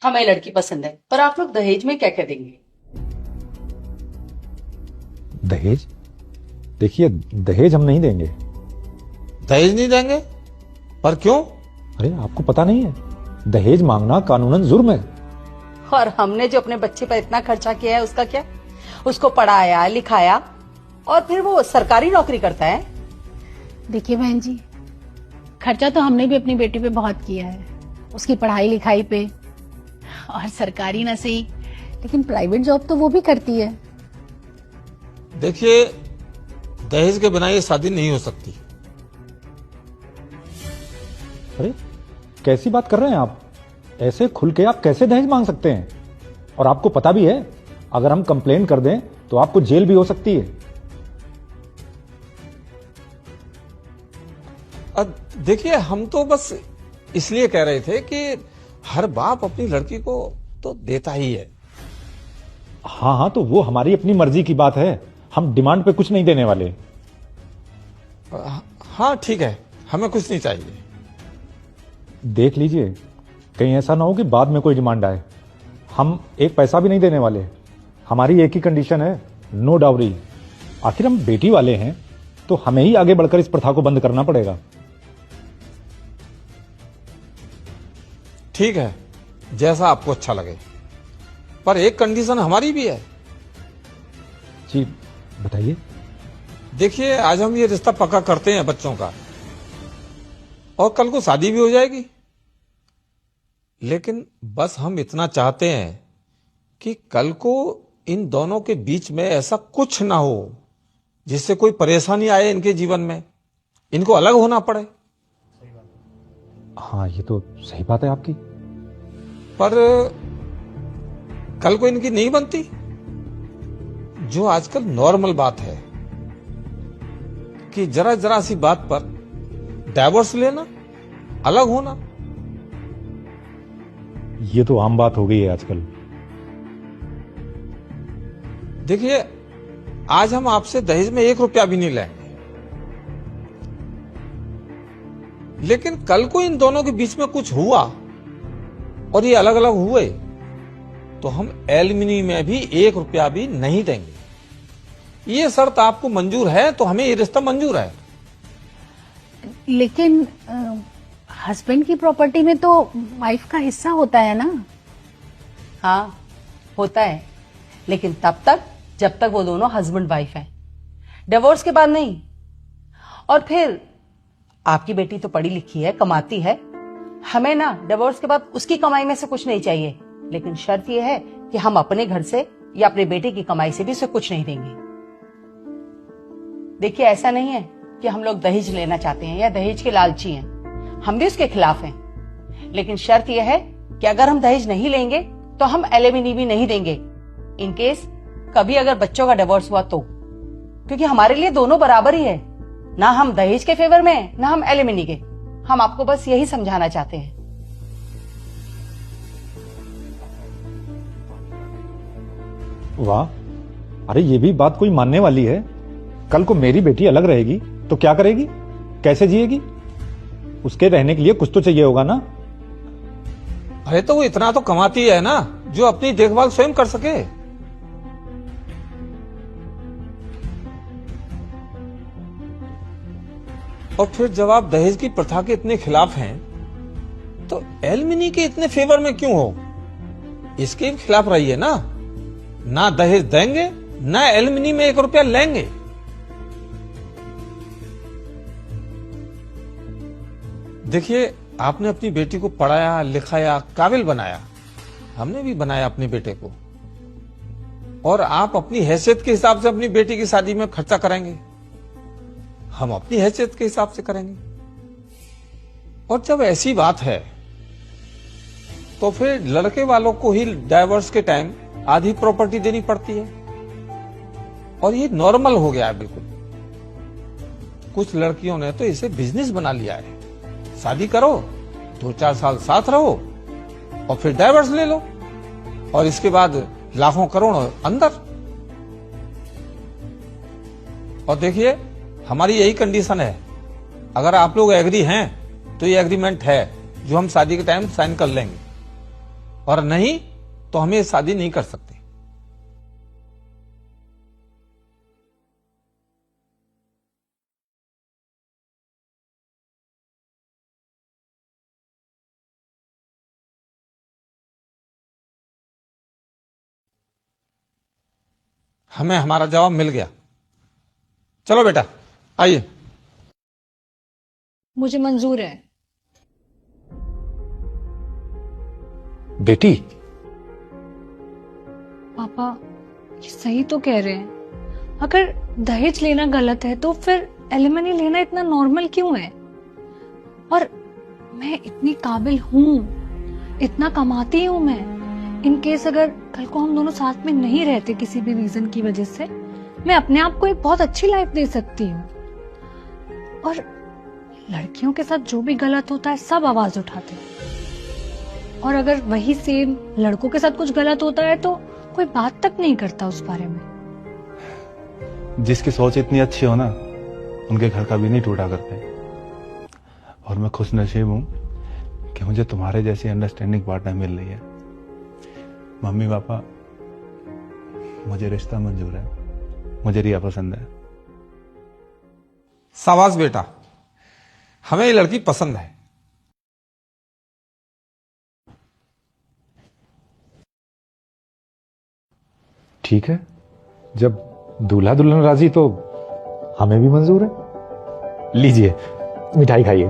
हमें लड़की पसंद है, पर आप लोग दहेज में क्या क्या देंगे? दहेज? देखिए, दहेज हम नहीं देंगे। दहेज नहीं देंगे? पर क्यों? अरे आपको पता नहीं है, दहेज मांगना कानूनन जुर्म है। और हमने जो अपने बच्चे पर इतना खर्चा किया है उसका क्या? उसको पढ़ाया लिखाया और फिर वो सरकारी नौकरी करता है। देखिए बहन जी, खर्चा तो हमने भी अपनी बेटी पे बहुत किया है, उसकी पढ़ाई लिखाई पे। और सरकारी ना सही, लेकिन प्राइवेट जॉब तो वो भी करती है। देखिए, दहेज के बिना ये शादी नहीं हो सकती। अरे कैसी बात कर रहे हैं आप? ऐसे खुल के आप कैसे दहेज मांग सकते हैं? और आपको पता भी है, अगर हम कंप्लेन कर दें तो आपको जेल भी हो सकती है। अब देखिए, हम तो बस इसलिए कह रहे थे कि हर बाप अपनी लड़की को तो देता ही है। हाँ, तो वो हमारी अपनी मर्जी की बात है, हम डिमांड पे कुछ नहीं देने वाले। हाँ ठीक है, हमें कुछ नहीं चाहिए। देख लीजिए, कहीं ऐसा ना हो कि बाद में कोई डिमांड आए। हम एक पैसा भी नहीं देने वाले। हमारी एक ही कंडीशन है, नो डाउरी। आखिर हम बेटी वाले हैं, तो हमें ही आगे बढ़कर इस प्रथा को बंद करना पड़ेगा। ठीक है, जैसा आपको अच्छा लगे, पर एक कंडीशन हमारी भी है। जी बताइए। देखिए, आज हम ये रिश्ता पक्का करते हैं बच्चों का, और कल को शादी भी हो जाएगी। लेकिन बस हम इतना चाहते हैं कि कल को इन दोनों के बीच में ऐसा कुछ ना हो जिससे कोई परेशानी आए इनके जीवन में, इनको अलग होना पड़े। हाँ, ये तो सही बात है आपकी। पर कल को इनकी नहीं बनती, जो आजकल नॉर्मल बात है कि जरा जरा सी बात पर डाइवोर्स लेना, अलग होना। ये तो आम बात हो गई है आजकल। देखिए, आज हम आपसे दहेज में 1 रुपया भी नहीं लेंगे, लेकिन कल को इन दोनों के बीच में कुछ हुआ और ये अलग अलग हुए तो हम एलिमनी में भी 1 रुपया भी नहीं देंगे। ये शर्त आपको मंजूर है तो हमें ये रिश्ता मंजूर है। लेकिन हस्बैंड की प्रॉपर्टी में तो वाइफ का हिस्सा होता है ना? हाँ होता है, लेकिन तब तक जब तक वो दोनों हस्बैंड वाइफ हैं, डिवोर्स के बाद नहीं। और फिर आपकी बेटी तो पढ़ी लिखी है, कमाती है, हमें ना डिवोर्स के बाद उसकी कमाई में से कुछ नहीं चाहिए। लेकिन शर्त यह है कि हम अपने घर से या अपने बेटे की कमाई से भी उसे कुछ नहीं देंगे। देखिए, ऐसा नहीं है कि हम लोग दहेज लेना चाहते हैं या दहेज के लालची हैं, हम भी उसके खिलाफ हैं। लेकिन शर्त यह है कि अगर हम दहेज नहीं लेंगे तो हम एलिमनी भी नहीं देंगे, इन केस कभी अगर बच्चों का डिवोर्स हुआ तो। क्योंकि हमारे लिए दोनों बराबर ही है, ना हम दहेज के फेवर में हैं, ना हम एलिमनी के। हम आपको बस यही समझाना चाहते हैं। वाह, अरे ये भी बात कोई मानने वाली है। कल को मेरी बेटी अलग रहेगी तो क्या करेगी, कैसे जिएगी? उसके रहने के लिए कुछ तो चाहिए होगा ना। अरे तो वो इतना तो कमाती है ना, जो अपनी देखभाल स्वयं कर सके। और फिर जब आप दहेज की प्रथा के इतने खिलाफ हैं, तो एलिमनी के इतने फेवर में क्यों हो? इसके भी खिलाफ रहिए ना दहेज देंगे, ना एलिमनी में 1 रुपया लेंगे। देखिए, आपने अपनी बेटी को पढ़ाया लिखाया, काबिल बनाया, हमने भी बनाया अपने बेटे को। और आप अपनी हैसियत के हिसाब से अपनी बेटी की शादी में खर्चा करेंगे, हम अपनी हैसियत के हिसाब से करेंगे। और जब ऐसी बात है तो फिर लड़के वालों को ही डाइवोर्स के टाइम आधी प्रॉपर्टी देनी पड़ती है, और ये नॉर्मल हो गया है बिल्कुल। कुछ लड़कियों ने तो इसे बिजनेस बना लिया है। शादी करो, 2-4 साल साथ रहो और फिर डाइवोर्स ले लो, और इसके बाद लाखों करोड़ों अंदर। और देखिए, हमारी यही कंडीशन है, अगर आप लोग एग्री हैं तो ये एग्रीमेंट है जो हम शादी के टाइम साइन कर लेंगे। और नहीं तो हम ये शादी नहीं कर सकते। हमें हमारा जवाब मिल गया। चलो बेटा आइए। मुझे मंजूर है। बेटी, पापा ये सही तो कह रहे हैं। अगर दहेज लेना गलत है तो फिर एलिमनी लेना इतना नॉर्मल क्यों है? और मैं इतनी काबिल हूँ, इतना कमाती हूँ मैं। इन केस अगर कल को हम दोनों साथ में नहीं रहते किसी भी रीजन की वजह से, मैं अपने आप को एक बहुत अच्छी लाइफ दे सकती हूँ। और लड़कियों के साथ जो भी गलत होता है सब आवाज उठाते हैं, और अगर वही सेम लड़कों के साथ कुछ गलत होता है तो कोई बात तक नहीं करता उस बारे में। जिसकी सोच इतनी अच्छी हो ना, उनके घर का भी नहीं टूटा करते। और मैं खुश नसीब हूं कि मुझे तुम्हारे जैसी अंडरस्टैंडिंग पार्टनर मिल रही है। मम्मी पापा, मुझे रिश्ता मंजूर है, मुझे रिया पसंद है। शाबाश बेटा, हमें ये लड़की पसंद है। ठीक है, जब दूल्हा दुल्हन राजी तो हमें भी मंजूर है। लीजिए मिठाई खाइए।